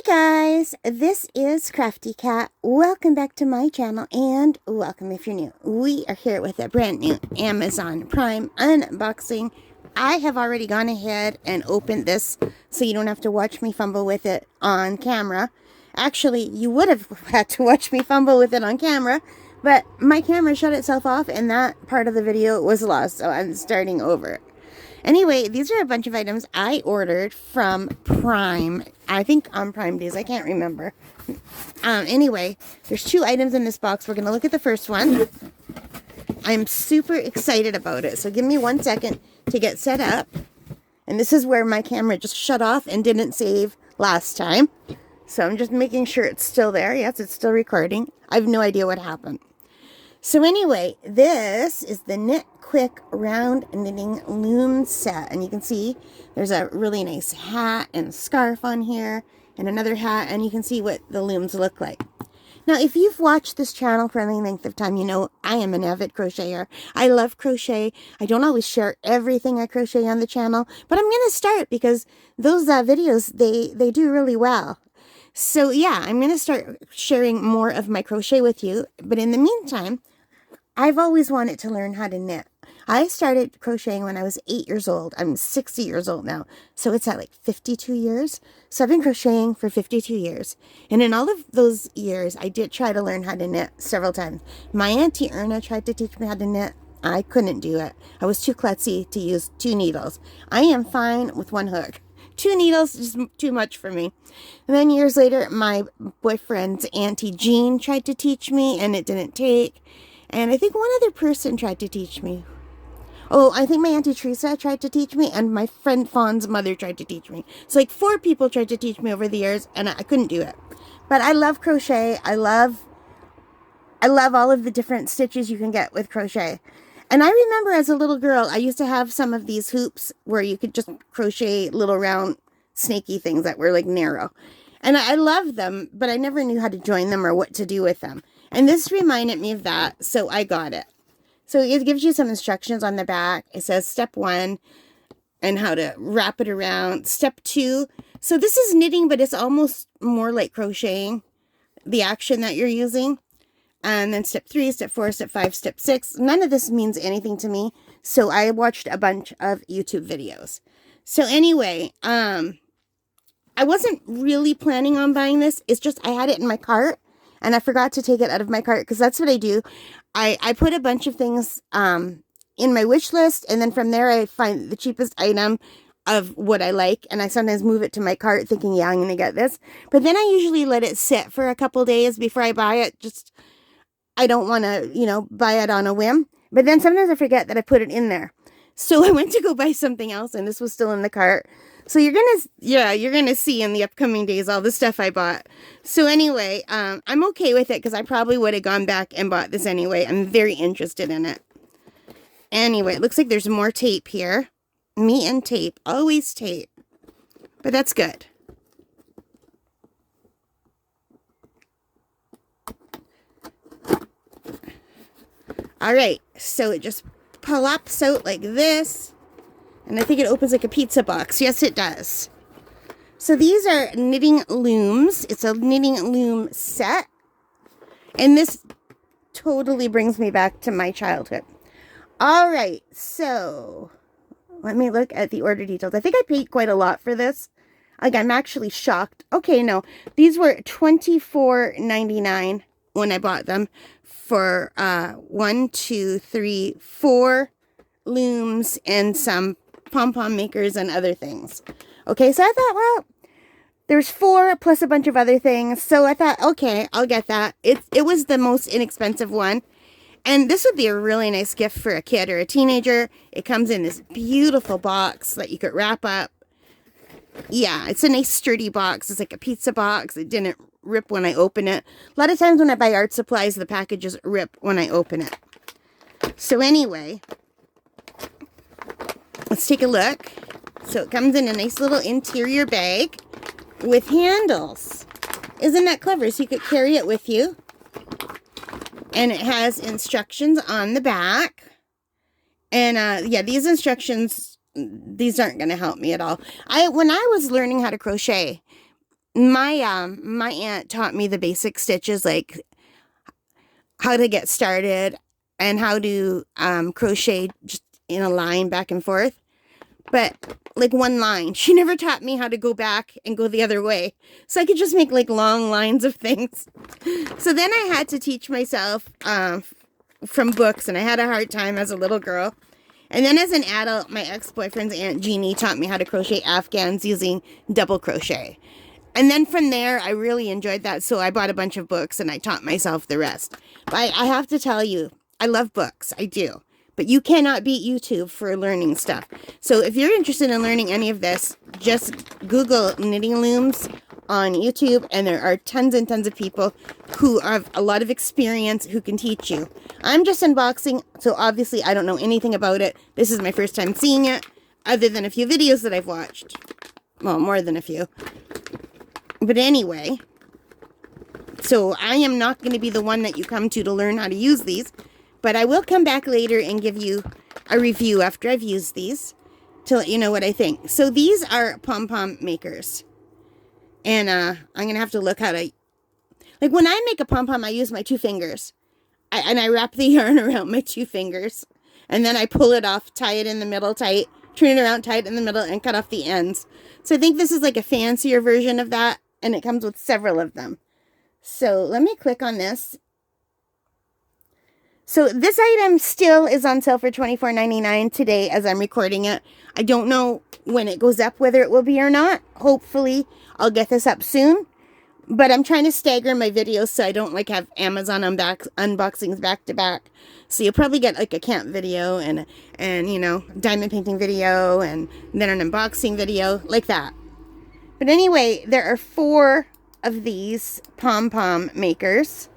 Guys, this is Crafty Cat. Welcome back to my channel and welcome if you're new. We are here with a brand new Amazon Prime unboxing. I have already gone ahead and opened this so you don't have to watch me fumble with it on camera. Actually, you would have had to watch me fumble with it on camera, but my camera shut itself off and that part of the video was lost, so I'm starting over. Anyway, these are a bunch of items I ordered from Prime. I think on Prime Days. I can't remember. Anyway, there's 2 items in this box. We're going to look at the first one. I'm super excited about it. So give me 1 second to get set up. And this is where my camera just shut off and didn't save last time. So I'm just making sure it's still there. Yes, it's still recording. I have no idea what happened. So anyway, this is the Knit Quick Round Knitting Loom set. And you can see there's a really nice hat and scarf on here and another hat. And you can see what the looms look like. Now, if you've watched this channel for any length of time, you know I am an avid crocheter. I love crochet. I don't always share everything I crochet on the channel, but I'm going to start because those videos, they do really well. So yeah, I'm going to start sharing more of my crochet with you. But in the meantime, I've always wanted to learn how to knit. I started crocheting when I was 8 years old. I'm 60 years old now. So it's at like 52 years. So I've been crocheting for 52 years. And in all of those years, I did try to learn how to knit several times. My Auntie Erna tried to teach me how to knit. I couldn't do it. I was too klutzy to use 2 needles. I am fine with 1 hook. 2 needles is too much for me. And then years later, my boyfriend's Auntie Jean tried to teach me and it didn't take. And I think one other person tried to teach me. Oh, I think my Auntie Teresa tried to teach me and my friend Fawn's mother tried to teach me. So like 4 people tried to teach me over the years and I couldn't do it. But I love crochet. I love all of the different stitches you can get with crochet. And I remember as a little girl, I used to have some of these hoops where you could just crochet little round snaky things that were like narrow. And I loved them, but I never knew how to join them or what to do with them. And this reminded me of that, so I got it. So it gives you some instructions on the back. It says step 1 and how to wrap it around. Step 2. So this is knitting, but it's almost more like crocheting, the action that you're using. And then step 3, step 4, step 5, step 6. None of this means anything to me. So I watched a bunch of YouTube videos. So anyway, I wasn't really planning on buying this. It's just I had it in my cart and I forgot to take it out of my cart because that's what I do. I put a bunch of things in my wish list and then from there I find the cheapest item of what I like, and I sometimes move it to my cart thinking, yeah, I'm going to get this. But then I usually let it sit for a couple days before I buy it. Just I don't want to, buy it on a whim. But then sometimes I forget that I put it in there. So I went to go buy something else and this was still in the cart. So you're going to see in the upcoming days all the stuff I bought. So anyway, I'm okay with it because I probably would have gone back and bought this anyway. I'm very interested in it. Anyway, it looks like there's more tape here. Me and tape. Always tape. But that's good. All right, so it just plops out like this. And I think it opens like a pizza box. Yes, it does. So these are knitting looms. It's a knitting loom set. And this totally brings me back to my childhood. All right, so let me look at the order details. I think I paid quite a lot for this. Like, I'm actually shocked. Okay, no. These were $24.99 when I bought them for 4 looms and some Pom Pom makers and other things. Okay, so I thought, well, there's 4 plus a bunch of other things. So I thought, okay, I'll get that. It was the most inexpensive one. And this would be a really nice gift for a kid or a teenager. It comes in this beautiful box that you could wrap up. Yeah, it's a nice sturdy box. It's like a pizza box. It didn't rip when I open it. A lot of times when I buy art supplies, the packages rip when I open it. So anyway, let's take a look. So it comes in a nice little interior bag with handles. Isn't that clever? So you could carry it with you. And it has instructions on the back. And yeah, these instructions, these aren't going to help me at all. When I was learning how to crochet, my aunt taught me the basic stitches, like how to get started and how to crochet just in a line back and forth. But like one line. She never taught me how to go back and go the other way. So I could just make like long lines of things. So then I had to teach myself from books, and I had a hard time as a little girl. And then as an adult, my ex-boyfriend's Aunt Jeannie taught me how to crochet Afghans using double crochet. And then from there, I really enjoyed that. So I bought a bunch of books and I taught myself the rest. But I have to tell you, I love books. I do. But you cannot beat YouTube for learning stuff. So if you're interested in learning any of this, just Google knitting looms on YouTube, and there are tons and tons of people who have a lot of experience who can teach you. I'm just unboxing, so obviously I don't know anything about it. This is my first time seeing it, other than a few videos that I've watched. Well, more than a few. But anyway, so I am not going to be the one that you come to learn how to use these. But I will come back later and give you a review after I've used these to let you know what I think. So these are Pom Pom makers. And I'm going to have to look how to... Like when I make a pom pom, I use my 2 fingers. And I wrap the yarn around my 2 fingers. And then I pull it off, tie it in the middle tight, turn it around, tie it in the middle, and cut off the ends. So I think this is like a fancier version of that. And it comes with several of them. So let me click on this. So this item still is on sale for $24.99 today as I'm recording it. I don't know when it goes up whether it will be or not. Hopefully I'll get this up soon. But I'm trying to stagger my videos so I don't like have Amazon unboxings back to back. So you'll probably get like a camp video and you know, diamond painting video and then an unboxing video like that. But anyway, there are 4 of these Pom Pom makers.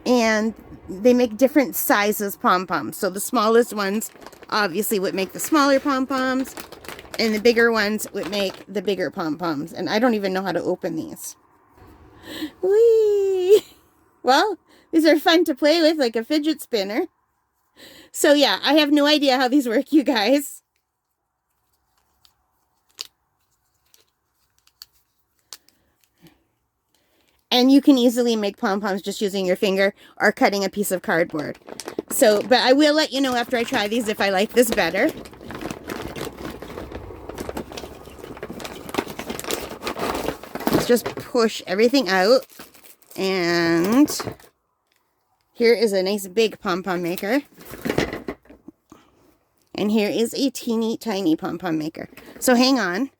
And they make different sizes pom-poms. So the smallest ones obviously would make the smaller pom-poms. And the bigger ones would make the bigger pom-poms. And I don't even know how to open these. Whee! Well, these are fun to play with, like a fidget spinner. So yeah, I have no idea how these work, you guys. And you can easily make pom-poms just using your finger or cutting a piece of cardboard. So, but I will let you know after I try these if I like this better. Let's just push everything out. And here is a nice big pom-pom maker. And here is a teeny tiny pom-pom maker. So hang on.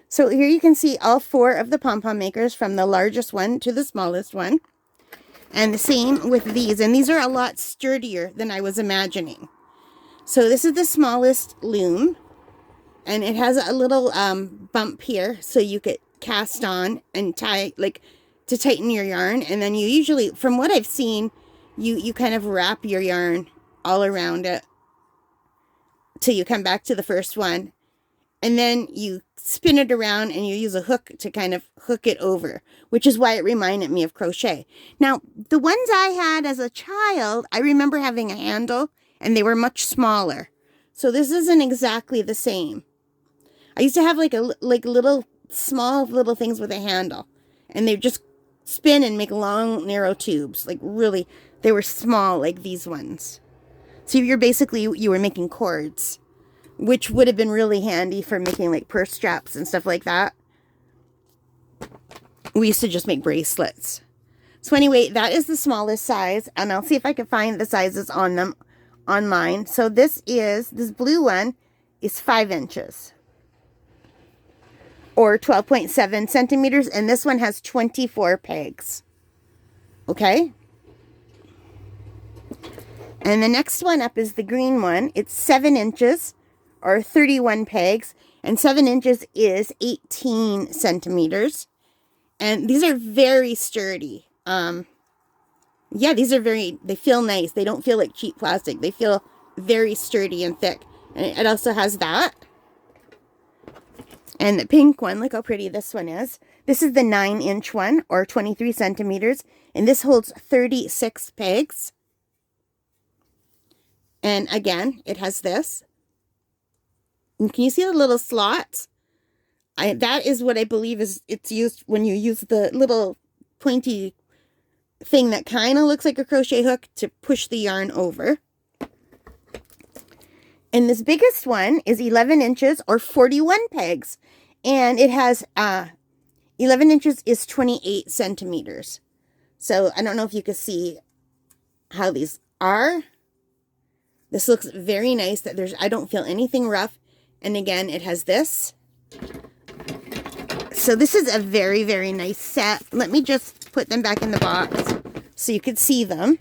So here you can see all 4 of the pom-pom makers from the largest one to the smallest one. And the same with these. And these are a lot sturdier than I was imagining. So this is the smallest loom. And it has a little bump here so you could cast on and tie, like, to tighten your yarn. And then you usually, from what I've seen, you kind of wrap your yarn all around it till you come back to the first one. And then you spin it around and you use a hook to kind of hook it over, which is why it reminded me of crochet. Now, the ones I had as a child, I remember having a handle and they were much smaller. So this isn't exactly the same. I used to have like little small little things with a handle, and they just spin and make long narrow tubes. Like really, they were small like these ones. So you're basically, you were making cords, which would have been really handy for making like purse straps and stuff like that. We used to just make bracelets. So anyway, that is the smallest size, and I'll see if I can find the sizes on them online. So this blue one is 5 inches or 12.7 centimeters, and this one has 24 pegs. Okay? And the next one up is the green one. It's 7 inches or 31 pegs, and 7 inches is 18 centimeters. And these are very sturdy. Yeah, these are they feel nice. They don't feel like cheap plastic. They feel very sturdy and thick. And it also has that. And the pink one, look how pretty this one is. This is the 9-inch one, or 23 centimeters. And this holds 36 pegs. And again, it has this. And can you see the little slots? That is what I believe it's used when you use the little pointy thing that kind of looks like a crochet hook to push the yarn over. And this biggest one is 11 inches or 41 pegs. And it has 11 inches is 28 centimeters. So I don't know if you can see how these are. This looks very nice. That I don't feel anything rough. And again, it has this. So this is a very, very nice set. Let me just put them back in the box so you could see them.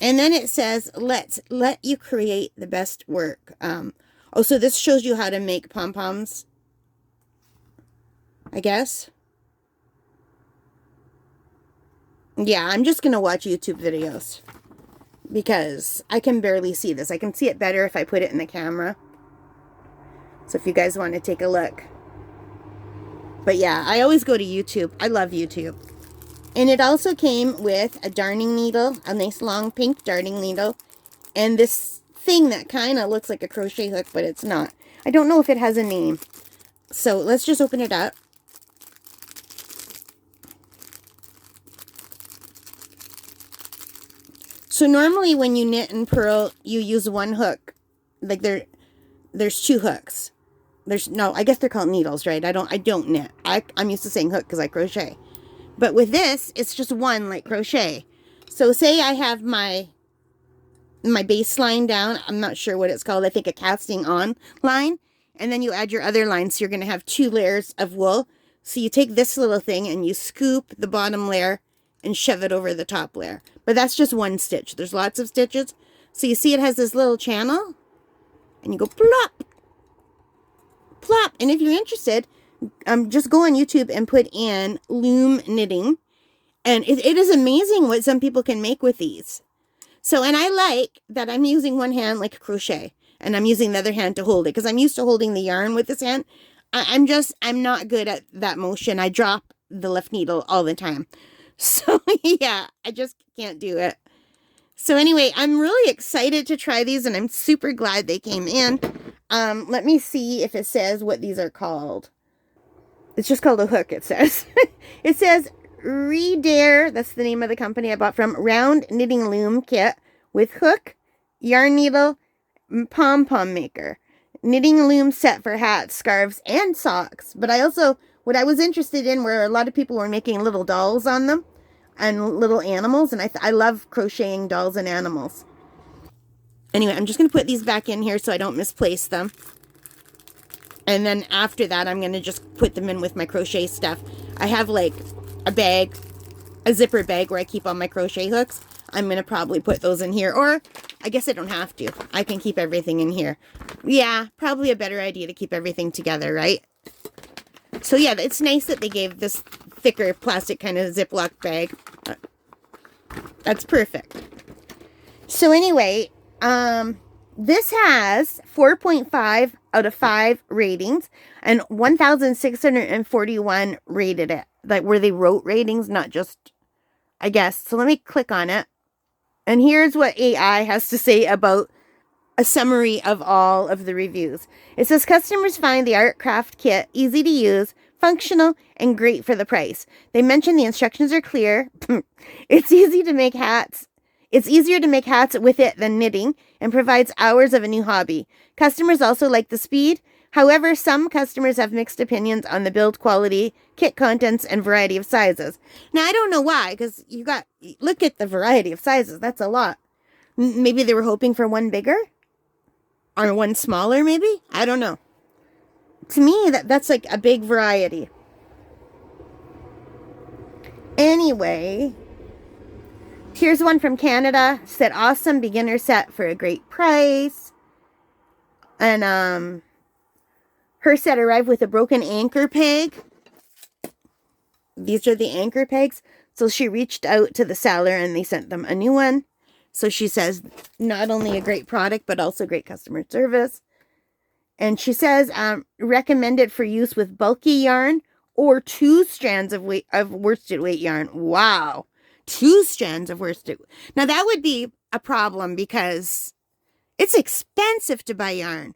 And then it says, let's let you create the best work. Oh, so this shows you how to make pom-poms, I guess. Yeah, I'm just going to watch YouTube videos because I can barely see this. I can see it better if I put it in the camera. So if you guys want to take a look. But yeah, I always go to YouTube. I love YouTube. And it also came with a darning needle, a nice long pink darning needle, and this thing that kind of looks like a crochet hook, but it's not. I don't know if it has a name. So let's just open it up. So normally when you knit and purl, you use one hook. Like there's two hooks. I guess they're called needles, right? I don't knit. I'm used to saying hook because I crochet. But with this, it's just one like crochet. So say I have my baseline down. I'm not sure what it's called. I think a casting on line. And then you add your other line. So you're going to have 2 layers of wool. So you take this little thing and you scoop the bottom layer and shove it over the top layer. But that's just one stitch. There's lots of stitches. So you see it has this little channel. And you go plop. Plop. And if you're interested, just go on YouTube and put in loom knitting. And it is amazing what some people can make with these. So, and I like that I'm using one hand like crochet. And I'm using the other hand to hold it. Because I'm used to holding the yarn with this hand. I'm not good at that motion. I drop the left needle all the time. So, yeah, I just can't do it. So anyway, I'm really excited to try these. And I'm super glad they came in. Let me see if it says what these are called. It's just called a hook, it says. It says Redare, that's the name of the company I bought from, Round Knitting Loom Kit with hook, yarn needle, Pom Pom maker. Knitting loom set for hats, scarves, and socks. But what I was interested in were a lot of people were making little dolls on them and little animals. And I love crocheting dolls and animals. Anyway, I'm just going to put these back in here so I don't misplace them. And then after that, I'm going to just put them in with my crochet stuff. I have like a zipper bag where I keep all my crochet hooks. I'm going to probably put those in here. Or I guess I don't have to. I can keep everything in here. Yeah, probably a better idea to keep everything together, right? So yeah, it's nice that they gave this thicker plastic kind of Ziploc bag. That's perfect. So anyway, this has 4.5 out of 5 ratings and 1,641 rated it. Like where they wrote ratings, not just, I guess. So let me click on it. And here's what AI has to say about a summary of all of the reviews. It says customers find the Art Craft kit easy to use, functional, and great for the price. They mention the instructions are clear. It's easy to make hats. It's easier to make hats with it than knitting and provides hours of a new hobby. Customers also like the speed. However, some customers have mixed opinions on the build quality, kit contents, and variety of sizes. Now, I don't know why, because look at the variety of sizes. That's a lot. Maybe they were hoping for one bigger? Or one smaller, maybe? I don't know. To me, that's like a big variety. Anyway, here's one from Canada. Said awesome beginner set for a great price. And her set arrived with a broken anchor peg. These are the anchor pegs. So she reached out to the seller and they sent them a new one. So she says not only a great product, but also great customer service. And she says recommended for use with bulky yarn or 2 strands of worsted weight yarn. Wow. 2 strands of worsted. Now that would be a problem because It's expensive to buy yarn.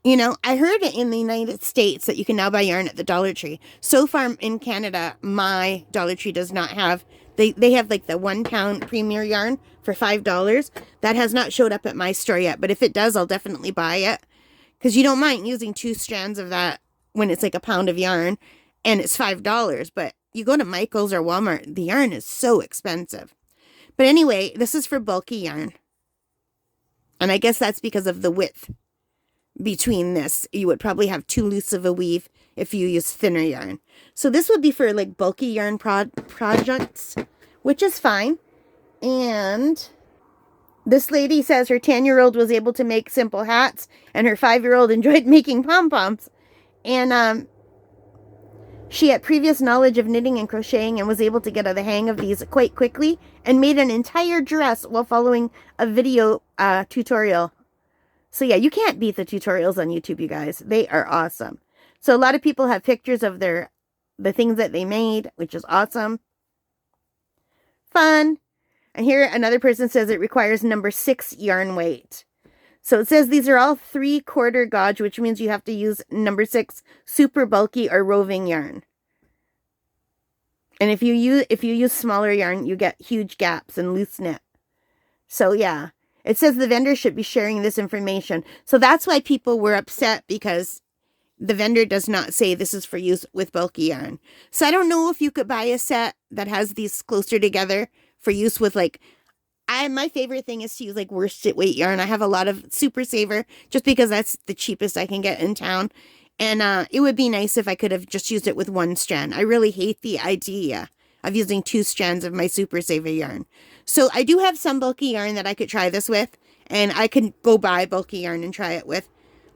You know, I heard in the United States that you can now buy yarn at the Dollar Tree. So far in Canada, my Dollar Tree does not have, they have like the 1 pound premier yarn for $5. That has not showed up at my store yet, but if it does, I'll definitely buy it. Because you don't mind using 2 strands of that when it's like a pound of yarn and it's $5. But you go to Michael's or Walmart, the yarn is so expensive. But anyway, this is for bulky yarn. And I guess that's because of the width between this. You would probably have too loose of a weave if you use thinner yarn. So this would be for like bulky yarn projects, which is fine. And this lady says her 10-year-old was able to make simple hats and her 5-year-old enjoyed making pom-poms. And she had previous knowledge of knitting and crocheting and was able to get the hang of these quite quickly and made an entire dress while following a video tutorial. So yeah, you can't beat the tutorials on YouTube, you guys. They are awesome. So a lot of people have pictures of the things that they made, which is awesome. Fun. And here another person says it requires number 6 yarn weight. So it says these are all 3/4 gauge, which means you have to use number 6 super bulky or roving yarn. And if you use smaller yarn, you get huge gaps and loose knit. So yeah. It says the vendor should be sharing this information. So that's why people were upset, because the vendor does not say this is for use with bulky yarn. So I don't know if you could buy a set that has these closer together for use with like, my favorite thing is to use like worsted weight yarn. I have a lot of Super Saver just because that's the cheapest I can get in town. And it would be nice if I could have just used it with 1 strand. I really hate the idea of using 2 strands of my Super Saver yarn. So I do have some bulky yarn that I could try this with, and I can go buy bulky yarn and try it with,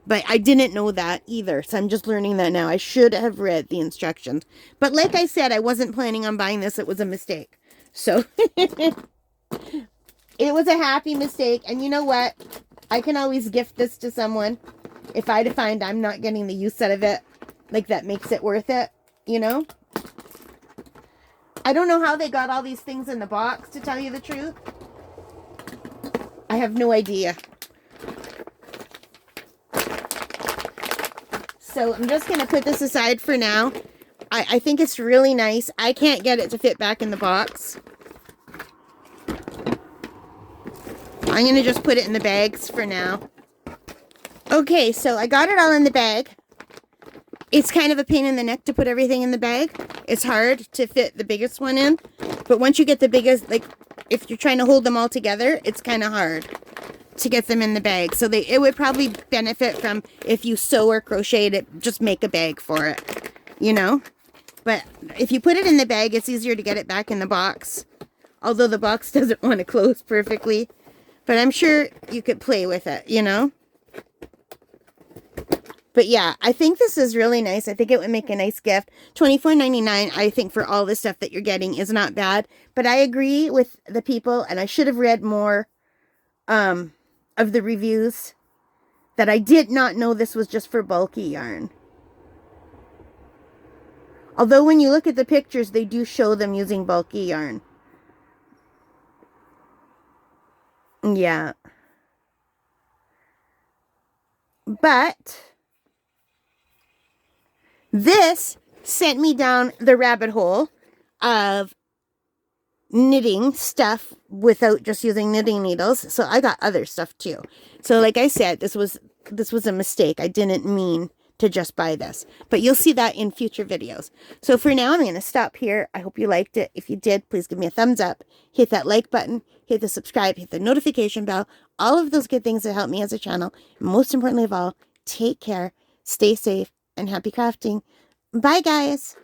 but I didn't know that either, so I'm just learning that now. I should have read the instructions, but like I said, I wasn't planning on buying this. It was a mistake. So it was a happy mistake, and you know what? I can always gift this to someone if I find I'm not getting the use out of it, like that makes it worth it, you know? I don't know how they got all these things in the box, to tell you the truth. I have no idea. So I'm just going to put this aside for now. I think it's really nice. I can't get it to fit back in the box. I'm going to just put it in the bags for now. Okay, so I got it all in the bag. It's kind of a pain in the neck to put everything in the bag. It's hard to fit the biggest one in. But once you get the biggest, like, if you're trying to hold them all together, it's kind of hard to get them in the bag. So it would probably benefit from if you sew or crocheted it, just make a bag for it, you know? But if you put it in the bag, it's easier to get it back in the box. Although the box doesn't want to close perfectly. But I'm sure you could play with it, you know? But yeah, I think this is really nice. I think it would make a nice gift. $24.99, I think, for all the stuff that you're getting is not bad. But I agree with the people, and I should have read more of the reviews, that I did not know this was just for bulky yarn. Although when you look at the pictures, they do show them using bulky yarn. Yeah. But this sent me down the rabbit hole of knitting stuff without just using knitting needles. So I got other stuff too. So like I said, this was a mistake. I didn't mean to just buy this. But you'll see that in future videos. So for now, I'm going to stop here. I hope you liked it. If you did, please give me a thumbs up. Hit that like button. Hit the subscribe. Hit the notification bell. All of those good things that help me as a channel. And most importantly of all, take care. Stay safe. And happy crafting. Bye, guys.